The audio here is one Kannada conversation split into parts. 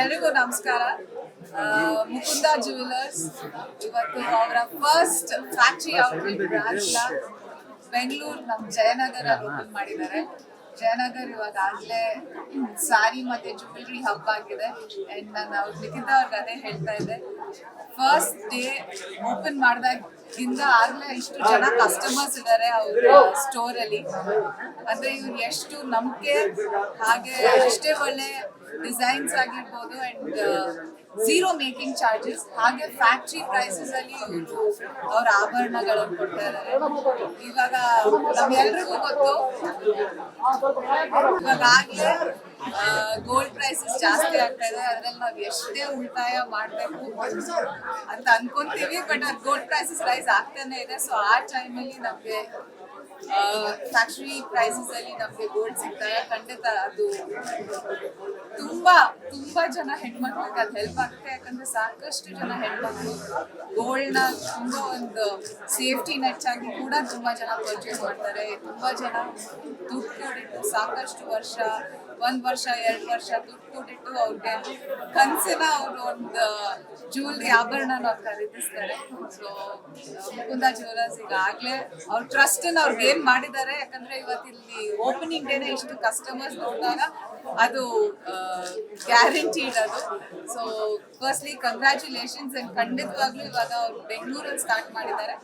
ಎಲ್ರಿಗೂ ನಮಸ್ಕಾರ. ಮುಕುಂದ ಜ್ಯುವೆಲರ್ಸ್ ಇವತ್ತು ಅವರ ಫಸ್ಟ್ ಫ್ಯಾಕ್ಟರಿ ಔಟ್ಲೆಟ್ ಬ್ರಾಂಚ್ನ ಬೆಂಗಳೂರು ನಮ್ಮ ಜಯನಗರ ಓಪನ್ ಮಾಡಿದ್ದಾರೆ. ಜಯನಗರ್ ಇವಾಗ ಆಗ್ಲೇ ಸಾರಿ ಮತ್ತೆ ಜ್ಯುವೆಲ್ರಿ ಹಬ್ ಆಗಿದೆ. ಅಂಡ್ ನಾನು ಅವ್ರು ನಿಖಿತಾ ಅವ್ರಿಗೆ ಅದೇ ಹೇಳ್ತಾ ಇದ್ದೆ, ಫಸ್ಟ್ ಡೇ ಓಪನ್ ಮಾಡಿದಾಗಿಂದ ಆಗ್ಲೇ ಇಷ್ಟು ಜನ ಕಸ್ಟಮರ್ಸ್ ಇದ್ದಾರೆ ಅವ್ರ ಸ್ಟೋರ್ ಅಲ್ಲಿ. ಅಂದ್ರೆ ಇವ್ರು ಎಷ್ಟು ನಂಬಿಕೆ, ಹಾಗೆ ಅಷ್ಟೇ ಒಳ್ಳೆ ಡಿಸೈನ್ಸ್ ಆಗಿರ್ಬೋದು ಅಂಡ್ ಝೀರೋ ಮೇಕಿಂಗ್ ಚಾರ್ಜಸ್, ಹಾಗೆ ಫ್ಯಾಕ್ಟ್ರಿ ಪ್ರೈಸಸ್ ಅಲ್ಲಿ ಇವರು ಅವ್ರ ಆಭರಣಗಳನ್ನು ಕೊಡ್ತಾ ಇದ್ದಾರೆ. ಇವಾಗ ನಮ್ಗೆಲ್ರಿಗೂ ಗೊತ್ತು, ಇವಾಗ ಆಗ್ಲೇ ಗೋಲ್ಡ್ ಪ್ರೈಸಸ್ ಜಾಸ್ತಿ ಆಗ್ತಾ ಇದೆ. ಅದ್ರಲ್ಲಿ ನಾವು ಎಷ್ಟೇ ಉಳಿತಾಯ ಮಾಡಬೇಕು ಅಂತ ಅನ್ಕೊಂತೀವಿ, ಬಟ್ ಅದು ಗೋಲ್ಡ್ ಪ್ರೈಸಸ್ ರೈಸ್ ಆಗ್ತಾನೆ ಇದೆ. ಸೊ ಆ ಟೈಮಲ್ಲಿ ನಮಗೆ ಫ್ಯಾಕ್ಟ್ರಿ ಪ್ರೈಸಸ್ ಅಲ್ಲಿ ನಮಗೆ ಗೋಲ್ಡ್ ಸಿಗ್ತಾರೆ. ಖಂಡಿತ ಅದು ತುಂಬಾ ಜನ ಹೆಣ್ಮಕ್ಳಿಗೆ ಅದು ಹೆಲ್ಪ್ ಆಗುತ್ತೆ. ಯಾಕಂದ್ರೆ ಸಾಕಷ್ಟು ಜನ ಹೆಣ್ಮಕ್ಳು ಗೋಲ್ಡ್ನ ತುಂಬಾ ಒಂದು ಸೇಫ್ಟಿ ನೆಟ್ ಆಗಿ ಕೂಡ ತುಂಬಾ ಜನ ಪರ್ಚೇಸ್ ಮಾಡ್ತಾರೆ. ತುಂಬಾ ಜನ ದುಡ್ಡು ಕೊಟ್ಟಿಟ್ಟು ಸಾಕಷ್ಟು ವರ್ಷ, 1 ವರ್ಷ 2 ವರ್ಷ ದುಡ್ಡು ಕೊಟ್ಟಿಟ್ಟು ಅವ್ರಿಗೆ ಕನಸಿನ ಅವರು ಒಂದು ಜ್ಯುವೆಲ್ರಿ ಆಭರಣನ ಅವ್ರು ಖರೀದಿಸ್ತಾರೆ. ಸೊ ಮುಕುಂದ ಜ್ಯುವೆಲರ್ಸ್ ಈಗಾಗಲೇ ಅವ್ರ ಟ್ರಸ್ಟ್ ಅವ್ರಿಗೆ ಏನ್ ಮಾಡಿದ್ದಾರೆ. ಯಾಕಂದ್ರೆ ಇವತ್ತಿಲ್ಲಿ ಓಪನಿಂಗ್ ಡೇನೆ ಇಷ್ಟು ಕಸ್ಟಮರ್ಸ್ ನೋಡಿದಾಗ ಅದು ಗ್ಯಾರಂಟಿಡ್ ಅದು. So firstly congratulations. ಅಂಡ್ ಖಂಡಿತವಾಗ್ಲೂ ಇವಾಗ ಅವರು ಬೆಂಗಳೂರಲ್ಲಿ ಸ್ಟಾರ್ಟ್ ಮಾಡಿದ್ದಾರೆ.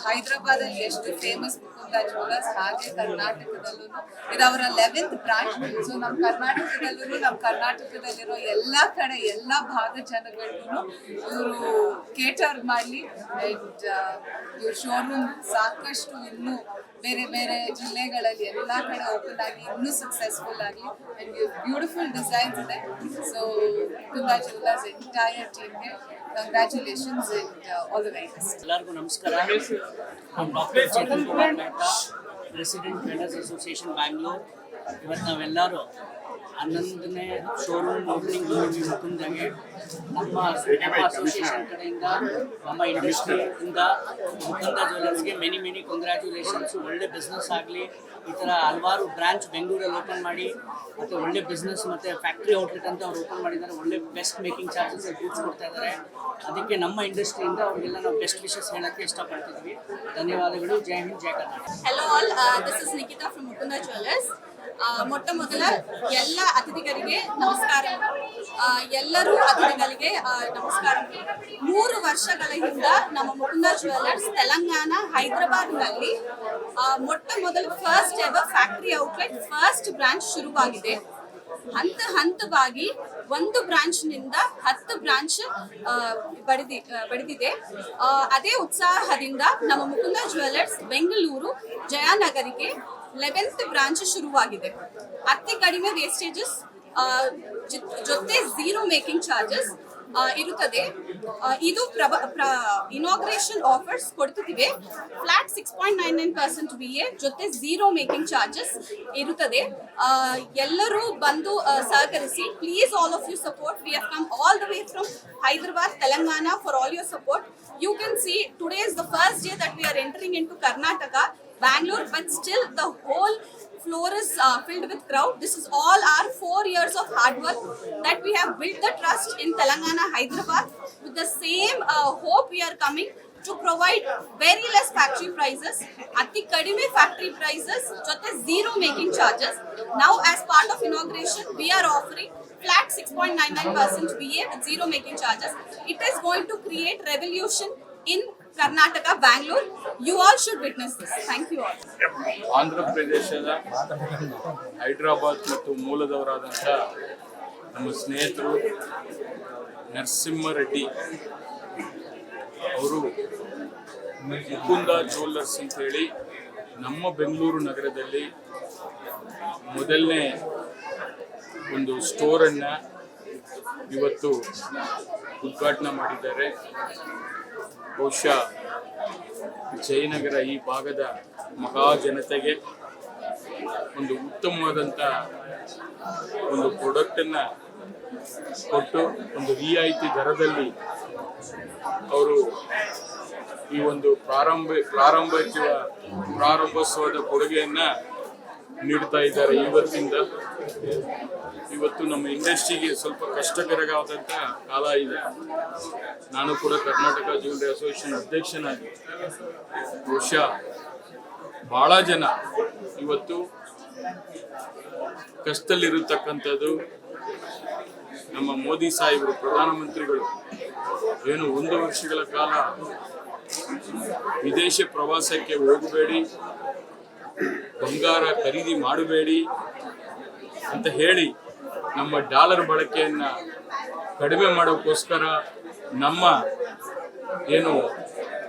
ಹೈದರಾಬಾದಲ್ಲಿ ಎಷ್ಟು ಫೇಮಸ್ ಮುಕುಂದ ಜ್ಯುವೆಲರ್ಸ್, ಹಾಗೆ ಕರ್ನಾಟಕದಲ್ಲೂ ಇದು ಅವರ 11th ಬ್ರಾಂಚ್. ಸೊ ನಮ್ಮ ಕರ್ನಾಟಕದಲ್ಲಿರೋ ಎಲ್ಲ ಕಡೆ ಎಲ್ಲ ಭಾಗದ ಜನಗಳಿಗೂ ಇವರು ಕೇಟರ್ ಮಾಡಲಿ. ಅಂಡ್ ಇವ್ರ ಶೋರೂಮ್ ಸಾಕಷ್ಟು ಇನ್ನೂ ಬೇರೆ ಬೇರೆ ಜಿಲ್ಲೆಗಳಲ್ಲಿ ಎಲ್ಲ ಕಡೆ ಓಪನ್ ಆಗಿ ಇನ್ನೂ ಸಕ್ಸಸ್ಫುಲ್ ಆಗಿ ಅಂಡ್ ಬ್ಯೂಟಿಫುಲ್ ಡಿಸೈನ್ಸ್ ಇದೆ. ಸೊ ಮುಕುಂದ ಜ್ಯುವೆಲರ್ಸ್ ಎಂಟೈರ್ ಟೀಮ್ಗೆ congratulations and all the very best. ಎಲ್ಲರಿಗೂ ನಮಸ್ಕಾರ. Doctor Chetan Kumar Mehta, president traders association Bangalore. ಇವತ್ತು ನಾವೆಲ್ಲರೂ 11ನೇ ಶೋರೂಮ್ ಓಪನಿಂಗ್ ಮುಕುಂದಗೆ ನಮ್ಮ ಅಸೋಸಿಯೇಷನ್ ಕಡೆಯಿಂದ, ನಮ್ಮ ಇಂಡಸ್ಟ್ರಿಯಿಂದ ಮುಕುಂದ ಜ್ಯುವೆಲರ್ಸ್ಗೆ ಮೆನಿ ಕಂಗ್ರ್ಯಾಚುಲೇಷನ್ಸು. ಒಳ್ಳೆ ಬಿಸ್ನೆಸ್ ಆಗಲಿ. ಈ ಥರ ಹಲವಾರು ಬ್ರಾಂಚ್ ಬೆಂಗಳೂರಲ್ಲಿ ಓಪನ್ ಮಾಡಿ ಮತ್ತು ಒಳ್ಳೆ ಬಿಸ್ನೆಸ್ ಮತ್ತು ಫ್ಯಾಕ್ಟ್ರಿ ಔಟ್ಲೆಟ್ ಅಂತ ಅವ್ರು ಓಪನ್ ಮಾಡಿದ್ದಾರೆ. ಒಳ್ಳೆ ಬೆಸ್ಟ್ ಮೇಕಿಂಗ್ ಚಾರ್ಜಸ್ ಗೂಡ್ಸ್ ಕೊಡ್ತಾ ಇದ್ದಾರೆ. ಅದಕ್ಕೆ ನಮ್ಮ ಇಂಡಸ್ಟ್ರಿಯಿಂದ ಅವರಿಗೆಲ್ಲ ನಾವು ಬೆಸ್ಟ್ ವಿಶಸ್ ಹೇಳೋಕ್ಕೆ ಇಷ್ಟಪಡ್ತಿದ್ವಿ. ಧನ್ಯವಾದಗಳು. ಜೈ ಹಿಂದ್, ಜೈ Karnataka. Hello all, this is Nikita from Mukunda Jewelers. ಮೊಟ್ಟ ಮೊದಲ ಎಲ್ಲ ಅತಿಥಿಗಳಿಗೆ ನಮಸ್ಕಾರ. ಎಲ್ಲರೂ ಅತಿಥಿಗಳಿಗೆ ನಮಸ್ಕಾರ. 3 ವರ್ಷಗಳ ಹಿಂದ ನಮ್ಮ ಮುಕುಂದ ಜ್ಯುವೆಲರ್ಸ್ ತೆಲಂಗಾಣ ಹೈದರಾಬಾದ್ನಲ್ಲಿ ಮೊಟ್ಟ ಮೊದಲು first ever factory outlet first branch ಶುರುವಾಗಿದೆ. ಹಂತವಾಗಿ 1 ಬ್ರಾಂಚ್ನಿಂದ 10 ಬ್ರಾಂಚ್ ಬಡಿದಿದೆ. ಅದೇ ಉತ್ಸಾಹದಿಂದ ನಮ್ಮ ಮುಕುಂದ ಜ್ಯುವೆಲರ್ಸ್ ಬೆಂಗಳೂರು ಜಯನಗರಿಗೆ 11th ಬ್ರಾಂಚ್ ಶುರುವಾಗಿದೆ. ಅತಿ ಕಡಿಮೆ ವೇಸ್ಟೇಜಸ್ ಜೊತೆ ಝೀರೋ ಮೇಕಿಂಗ್ ಚಾರ್ಜಸ್ ಇರುತ್ತದೆ. ಇದು ಇನಾಗ್ರೇಷನ್ ಆಫರ್ಸ್ ಕೊಡ್ತಿವೆ. ಫ್ಲಾಟ್ 6.99% VA ಜೊತೆ ಝೀರೋ ಮೇಕಿಂಗ್ ಚಾರ್ಜಸ್ ಇರುತ್ತದೆ. ಎಲ್ಲರೂ ಬಂದು ಸಹಕರಿಸಿ. Please all of you support. We have come all the way from Hyderabad, Telangana for all your support. You can see today is the first day that we are entering into Karnataka, Bangalore, but still the whole floor is filled with crowd. This is all our 4 years of hard work that we have built the trust in Telangana, Hyderabad. With the same hope, we are coming to provide very less factory prices, ati kadime factory prices, jote zero making charges. Now as part of inauguration, we are offering flat 6.99% VA with zero making charges. It is going to create revolution in Karnataka, Bangalore. You all should witness this. Thank you all. Andhra ಪ್ರದೇಶದ ಹೈದರಾಬಾದ್ ಮತ್ತು ಮೂಲದವರಾದಂಥ ನಮ್ಮ ಸ್ನೇಹಿತರು ನರಸಿಂಹ ರೆಡ್ಡಿ ಅವರು ಮುಕುಂದ ಜ್ಯುವೆಲರ್ಸ್ ಅಂತೇಳಿ ನಮ್ಮ ಬೆಂಗಳೂರು ನಗರದಲ್ಲಿ ಮೊದಲನೇ ಒಂದು ಸ್ಟೋರನ್ನು ಇವತ್ತು ಉದ್ಘಾಟನೆ ಮಾಡಿದ್ದಾರೆ. ಬಹುಶಃ ಜಯನಗರ ಈ ಭಾಗದ ಮಹಾ ಜನತೆಗೆ ಒಂದು ಉತ್ತಮವಾದಂಥ ಒಂದು ಪ್ರಾಡಕ್ಟನ್ನು ಕೊಟ್ಟು ಒಂದು ರಿಯಾಯಿತಿ ದರದಲ್ಲಿ ಅವರು ಈ ಒಂದು ಪ್ರಾರಂಭೋತ್ಸವದ ಕೊಡುಗೆಯನ್ನು ನೀಡ್ತಾ ಇದ್ದಾರೆ ಇವತ್ತಿಂದ. ಇವತ್ತು ನಮ್ಮ ಇಂಡಸ್ಟ್ರಿಗೆ ಸ್ವಲ್ಪ ಕಷ್ಟಕರವಾದಂಥ ಕಾಲ ಇದೆ. ನಾನು ಕೂಡ ಕರ್ನಾಟಕ ಜ್ಯುವೆಲರಿ ಅಸೋಸಿಯೇಷನ್ ಅಧ್ಯಕ್ಷನಾಗಿ ಬಹುಶಃ ಬಹಳ ಜನ ಇವತ್ತು ಕಷ್ಟದಲ್ಲಿರತಕ್ಕಂಥದ್ದು. ನಮ್ಮ ಮೋದಿ ಸಾಹೇಬರು ಪ್ರಧಾನಮಂತ್ರಿಗಳು ಏನು 1 ವರ್ಷಗಳ ಕಾಲ ವಿದೇಶ ಪ್ರವಾಸಕ್ಕೆ ಹೋಗಬೇಡಿ, ಬಂಗಾರ ಖರೀದಿ ಮಾಡಬೇಡಿ ಅಂತ ಹೇಳಿ ನಮ್ಮ ಡಾಲರ್ ಬಳಕೆಯನ್ನು ಕಡಿಮೆ ಮಾಡೋಕ್ಕೋಸ್ಕರ ನಮ್ಮ ಏನು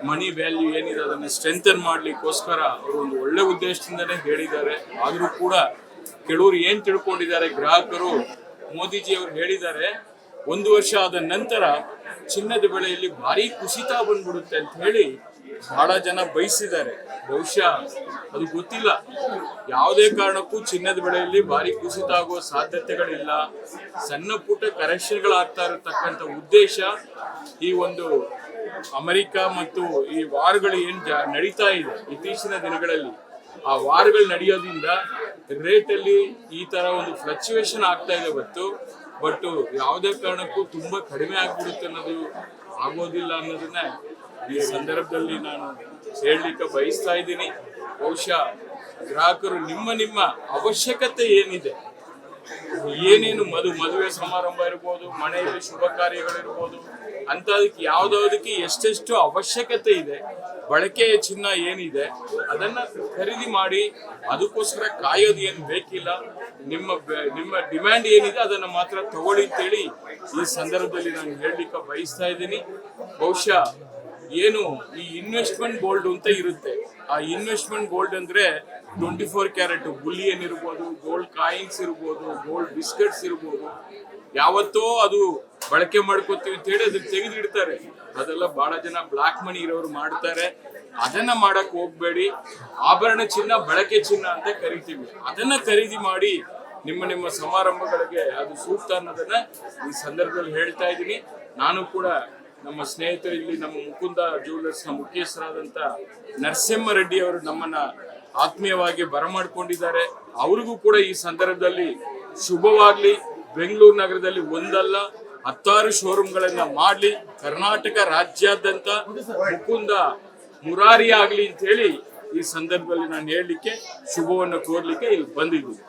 ಮನಿ ವ್ಯಾಲ್ಯೂ ಏನಿದೆ ಅದನ್ನು ಸ್ಟ್ರೆಂಥನ್ ಮಾಡಲಿಕ್ಕೋಸ್ಕರ ಅವರು ಒಂದು ಒಳ್ಳೆ ಉದ್ದೇಶದಿಂದನೇ ಹೇಳಿದ್ದಾರೆ. ಆದರೂ ಕೂಡ ಕೆಲವರು ಏನು ತಿಳ್ಕೊಂಡಿದ್ದಾರೆ, ಗ್ರಾಹಕರು ಮೋದಿಜಿ ಅವರು ಹೇಳಿದ್ದಾರೆ 1 ವರ್ಷ ಆದ ನಂತರ ಚಿನ್ನದ ಬೆಲೆಯಲ್ಲಿ ಭಾರಿ ಕುಸಿತ ಬಂದ್ಬಿಡುತ್ತೆ ಅಂತ ಹೇಳಿ ಬಹಳ ಜನ ಬಯಸಿದ್ದಾರೆ. ಬಹುಶಃ ಅದು ಗೊತ್ತಿಲ್ಲ. ಯಾವುದೇ ಕಾರಣಕ್ಕೂ ಚಿನ್ನದ ಬೆಲೆಯಲ್ಲಿ ಭಾರಿ ಕುಸಿತ ಆಗುವ ಸಾಧ್ಯತೆಗಳಿಲ್ಲ. ಸಣ್ಣ ಪುಟ್ಟ ಕರೆಕ್ಷನ್ಗಳಾಗ್ತಾ ಇರತಕ್ಕಂಥ ಉದ್ದೇಶ ಈ ಒಂದು ಅಮೆರಿಕ ಮತ್ತು ಈ ವಾರ್ಗಳು ಏನು ನಡೀತಾ ಇದೆ ಇತ್ತೀಚಿನ ದಿನಗಳಲ್ಲಿ, ಆ ವಾರ್ಗಳು ನಡೆಯೋದ್ರಿಂದ ರೇಟಲ್ಲಿ ಈ ತರ ಒಂದು ಫ್ಲಕ್ಚುಯೇಷನ್ ಆಗ್ತಾ ಇದೆ ಹೊತ್ತು. ಬಟ್ ಯಾವುದೇ ಕಾರಣಕ್ಕೂ ತುಂಬಾ ಕಡಿಮೆ ಆಗ್ಬಿಡುತ್ತೆ ಅನ್ನೋದು ಆಗೋದಿಲ್ಲ ಅನ್ನೋದನ್ನ ಈ ಸಂದರ್ಭದಲ್ಲಿ ನಾನು ಹೇಳಲಿಕ್ಕೆ ಬಯಸ್ತಾ ಇದ್ದೀನಿ. ಬಹುಶಃ ಗ್ರಾಹಕರು ನಿಮ್ಮ ಅವಶ್ಯಕತೆ ಏನಿದೆ, ಏನೇನು ಮದುವೆ ಸಮಾರಂಭ ಇರ್ಬೋದು, ಮನೆಯಲ್ಲಿ ಶುಭ ಕಾರ್ಯಗಳಿರ್ಬೋದು, ಅಂತದಕ್ಕೆ ಯಾವ್ದಾವುದಕ್ಕೆ ಎಷ್ಟೆಷ್ಟು ಅವಶ್ಯಕತೆ ಇದೆ, ಬಳಕೆಯ ಚಿನ್ನ ಏನಿದೆ ಅದನ್ನ ಖರೀದಿ ಮಾಡಿ ಅದಕ್ಕೋಸ್ಕರ ಕಾಯೋದು ಏನು ಬೇಕಿಲ್ಲ. ನಿಮ್ಮ ಡಿಮ್ಯಾಂಡ್ ಏನಿದೆ ಅದನ್ನ ಮಾತ್ರ ತಗೊಳ್ಳಿ ಅಂತೇಳಿ ಈ ಸಂದರ್ಭದಲ್ಲಿ ನಾನು ಹೇಳಲಿಕ್ಕೆ ಬಯಸ್ತಾ ಇದ್ದೀನಿ. ಬಹುಶಃ ಏನು ಈ ಇನ್ವೆಸ್ಟ್ಮೆಂಟ್ ಗೋಲ್ಡ್ ಅಂತ ಇರುತ್ತೆ, ಆ ಇನ್ವೆಸ್ಟ್ಮೆಂಟ್ ಗೋಲ್ಡ್ ಅಂದ್ರೆ 24 ಕ್ಯಾರೆಟ್ ಬುಲಿಯನ್ ಇರ್ಬೋದು, ಗೋಲ್ಡ್ ಕಾಯಿನ್ಸ್ ಇರ್ಬೋದು, ಗೋಲ್ಡ್ ಬಿಸ್ಕೆಟ್ಸ್ ಇರ್ಬೋದು, ಯಾವತ್ತೋ ಅದು ಬಳಕೆ ಮಾಡ್ಕೋತೀವಿ ಅಂತ ಹೇಳಿ ಅದನ್ನ ತೆಗೆದಿಡ್ತಾರೆ. ಅದೆಲ್ಲ ಬಹಳ ಜನ ಬ್ಲಾಕ್ ಮನಿ ಇರೋರು ಮಾಡ್ತಾರೆ. ಅದನ್ನ ಮಾಡಕ್ ಹೋಗ್ಬೇಡಿ. ಆಭರಣ ಚಿನ್ನ ಬಳಕೆ ಚಿನ್ನ ಅಂತ ಕರಿತೀವಿ, ಅದನ್ನ ಖರೀದಿ ಮಾಡಿ ನಿಮ್ಮ ಸಮಾರಂಭಗಳಿಗೆ ಅದು ಸೂಕ್ತ ಅನ್ನೋದನ್ನ ಈ ಸಂದರ್ಭದಲ್ಲಿ ಹೇಳ್ತಾ ಇದ್ದೀನಿ. ನಾನು ಕೂಡ ನಮ್ಮ ಸ್ನೇಹಿತರು ಇಲ್ಲಿ ನಮ್ಮ ಮುಕುಂದ ಜ್ಯುವೆಲರ್ಸ್ನ ಮುಖ್ಯಸ್ಥರಾದಂಥ ನರಸಿಂಹ ರೆಡ್ಡಿ ಅವರು ನಮ್ಮನ್ನ ಆತ್ಮೀಯವಾಗಿ ಬರಮಾಡ್ಕೊಂಡಿದ್ದಾರೆ. ಅವ್ರಿಗೂ ಕೂಡ ಈ ಸಂದರ್ಭದಲ್ಲಿ ಶುಭವಾಗ್ಲಿ. ಬೆಂಗಳೂರು ನಗರದಲ್ಲಿ ಒಂದಲ್ಲ 10 ಶೋರೂಮ್ಗಳನ್ನ ಮಾಡ್ಲಿ, ಕರ್ನಾಟಕ ರಾಜ್ಯಾದ್ಯಂತ ಮುಕುಂದ ಮುರಾರಿ ಆಗ್ಲಿ ಅಂತ ಹೇಳಿ ಈ ಸಂದರ್ಭದಲ್ಲಿ ನಾನು ಹೇಳಲಿಕ್ಕೆ ಶುಭವನ್ನು ಕೋರ್ಲಿಕ್ಕೆ ಇಲ್ಲಿ ಬಂದಿದ್ದೀನಿ.